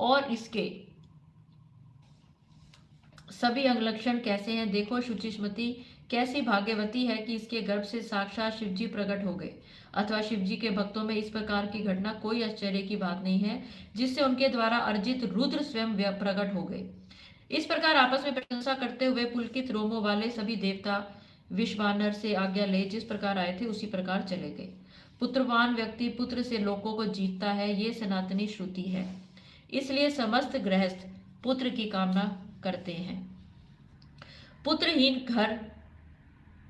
और इसके सभी अंग लक्षण कैसे हैं। देखो शुचिस्मती कैसी भाग्यवती है कि इसके गर्भ से साक्षात शिवजी प्रकट हो गए, अथवा शिवजी के भक्तों में इस प्रकार की घटना कोई आश्चर्य की बात नहीं है, जिससे उनके द्वारा अर्जित रुद्र स्वयं प्रकट हो गए। इस प्रकार आपस में प्रशंसा करते हुए पुलकित रोमों वाले सभी देवता विश्वानर से आज्ञा ले जिस प्रकार आए थे उसी प्रकार चले गए। पुत्रवान व्यक्ति पुत्र से लोकों को जीतता है, ये सनातनी श्रुति है। इसलिए समस्त गृहस्थ पुत्र की कामना करते हैं। पुत्रहीन घर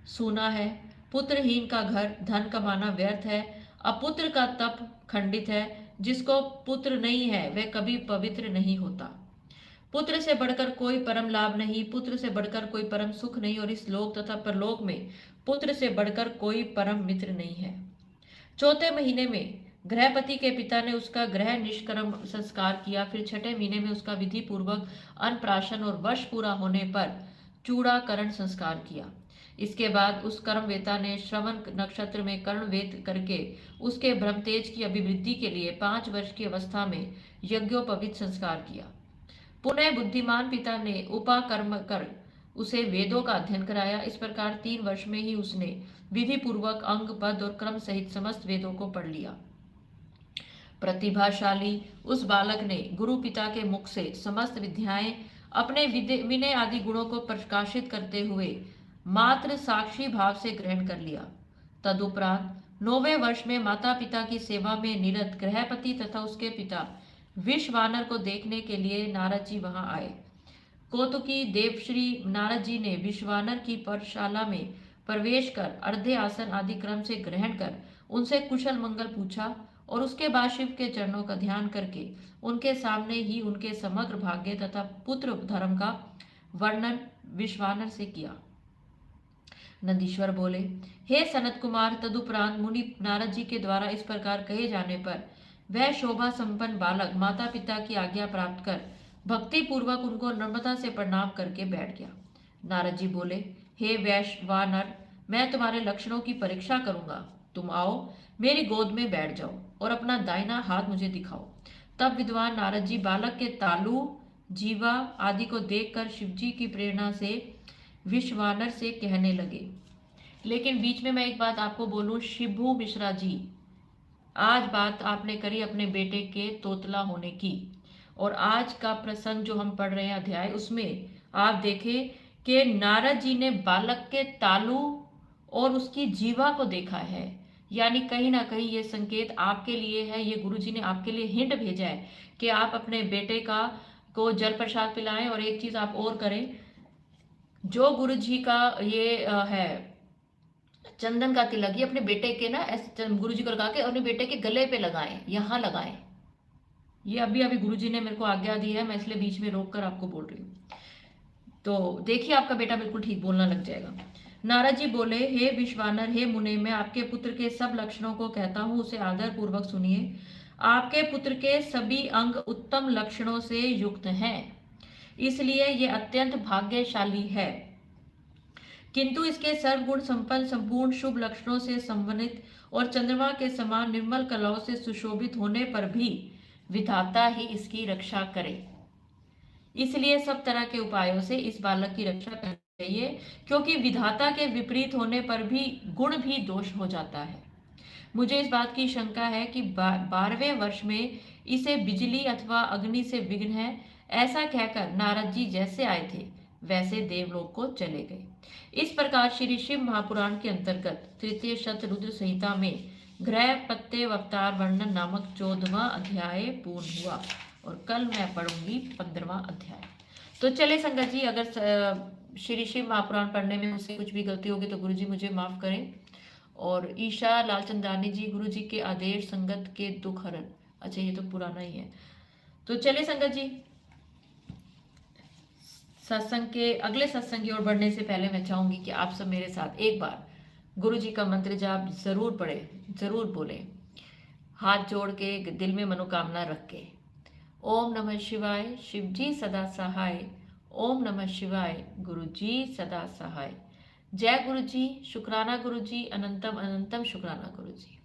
सूना है, पुत्रहीन का घर धन कमाना व्यर्थ है, अपुत्र का तप खंडित है, जिसको पुत्र नहीं है वह कभी पवित्र नहीं होता। पुत्र से बढ़कर कोई परम लाभ नहीं, पुत्र से बढ़कर कोई परम सुख नहीं, और इस लोक तथा परलोक में पुत्र से बढ़कर कोई परम मित्र नहीं है। चौथे महीने में गृहपति के पिता ने उसका गृह निष्कर्म संस्कार किया। फिर छठे महीने में उसका विधि पूर्वक अन्नप्राशन और वर्ष पूरा होने पर चूड़ाकरण संस्कार किया। इसके बाद उस कर्मवेता ने श्रवण नक्षत्र में कर्णवेद करके उसके ब्रह्मतेज की अभिवृद्धि के लिए 5 वर्ष की अवस्था में यज्ञोपवीत संस्कार किया। पुनः बुद्धिमान पिता ने उपाकर्म कर उसे वेदों का अध्ययन कराया। इस प्रकार 3 वर्ष में ही उसने विधि पूर्वक अंग पद और क्रम सहित समस्त वेदों को पढ़ लिया। प्रतिभाशाली उस बालक ने गुरु पिता के मुख से समस्त विद्याएं अपने विनय आदि गुणों को प्रकाशित करते हुए मात्र साक्षी भाव से ग्रहण कर लिया। तदुपरांत 9वें वर्ष में माता पिता की सेवा में निरत गृहपति तथा उसके पिता विश्वानर को देखने के लिए नारद जी वहां आए। कौतुकी देवश्री नारद जी ने विश्वानर की परशाला में प्रवेश कर अर्धे आसन आदि क्रम से ग्रहण कर उनसे कुशल मंगल पूछा, और उसके बाद शिव के चरणों का ध्यान करके उनके सामने ही उनके समग्र भाग्य तथा पुत्र धर्म का वर्णन विश्वानर से किया। नंदीश्वर बोले, हे सनत कुमार, तदुपरांत मुनि नारद जी के द्वारा इस प्रकार कहे जाने पर वह शोभा संपन्न बालक माता पिता की आज्ञा प्राप्त कर भक्ति पूर्वक उनको नम्रता से प्रणाम करके बैठ गया। नारद जी बोले, हे वैश्वानर, मैं तुम्हारे लक्षणों की परीक्षा करूंगा। तुम आओ, मेरी गोद में बैठ जाओ और अपना दाहिना हाथ मुझे दिखाओ। तब विद्वान नारद जी बालक के तालु जीवा आदि को देखकर शिवजी की प्रेरणा से विश्वानर से कहने लगे। लेकिन बीच में मैं एक बात आपको बोलूं, शिबू मिश्रा जी, आज बात आपने करी अपने बेटे के तोतला होने की, और आज का प्रसंग जो हम पढ़ रहे हैं अध्याय, उसमें आप देखें कि नारद जी ने बालक के तालु और उसकी जीवा को देखा है। यानी कहीं ना कहीं ये संकेत आपके लिए है, ये गुरु जी ने आपके लिए हिंट भेजा है कि आप अपने बेटे को जल प्रसाद पिलाएं। और एक चीज आप और करें, जो गुरु जी का ये है चंदन का तिलक, ये अपने बेटे के ना ऐसे गुरु जी को लगा के अपने बेटे के गले पे लगाएं, यहाँ लगाएं। ये अभी अभी गुरु जी ने मेरे को आज्ञा दी है, मैं इसलिए बीच में रोक कर आपको बोल रही हूँ। तो देखिए आपका बेटा बिल्कुल ठीक बोलना लग जाएगा। नारद जी बोले, हे विश्वानर, हे मुने, मैं आपके पुत्र के सब लक्षणों को कहता हूँ, उसे आदर पूर्वक सुनिए। आपके पुत्र के सभी अंग उत्तम लक्षणों से युक्त हैं, इसलिए ये अत्यंत भाग्यशाली है। किंतु इसके सर्वगुण संपन्न संपूर्ण शुभ लक्षणों से संवनित और चंद्रमा के समान निर्मल कलाओं से सुशोभित होने पर भी विधाता ही इसकी रक्षा करे। इसलिए सब तरह के उपायों से इस बालक की रक्षा करनी चाहिए, क्योंकि विधाता के विपरीत होने पर भी गुण भी दोष हो जाता है। मुझे इस बात की शंका है कि 12वें वर्ष में इसे बिजली अथवा अग्नि से विघ्न है, ऐसा कहकर नारद जी जैसे आए थे वैसे देवलोक को चले गए। इस प्रकार श्री शिव महापुराण के अंतर्गत तृतीय शत रुद्र संहिता में ग्रह पत्ते अवतार वर्णन नामक 14वां अध्याय पूर्ण हुआ, और कल मैं पढ़ूंगी 15वां अध्याय। तो चले संगत जी, अगर श्री शिव महापुराण पढ़ने में मुझसे कुछ भी गलती होगी तो गुरु जी मुझे माफ करें। और ईशा लालचंदानी जी, गुरु जी के आदेश संगत के दुख हरण। अच्छा, ये तो पुराना ही है। तो चले संगत जी, सत्संग के अगले सत्संग की ओर बढ़ने से पहले मैं चाहूंगी कि आप सब मेरे साथ एक बार गुरु जी का मंत्र जाप जरूर पढ़े, जरूर बोले, हाथ जोड़ के दिल में मनोकामना रख के। ओम नमः शिवाय, शिव जी सदा सहाय। ओम नमः शिवाय, गुरु जी सदा सहाय। जय गुरु जी, शुक्राना गुरु जी, अनंतम अनंतम शुक्राना गुरु जी।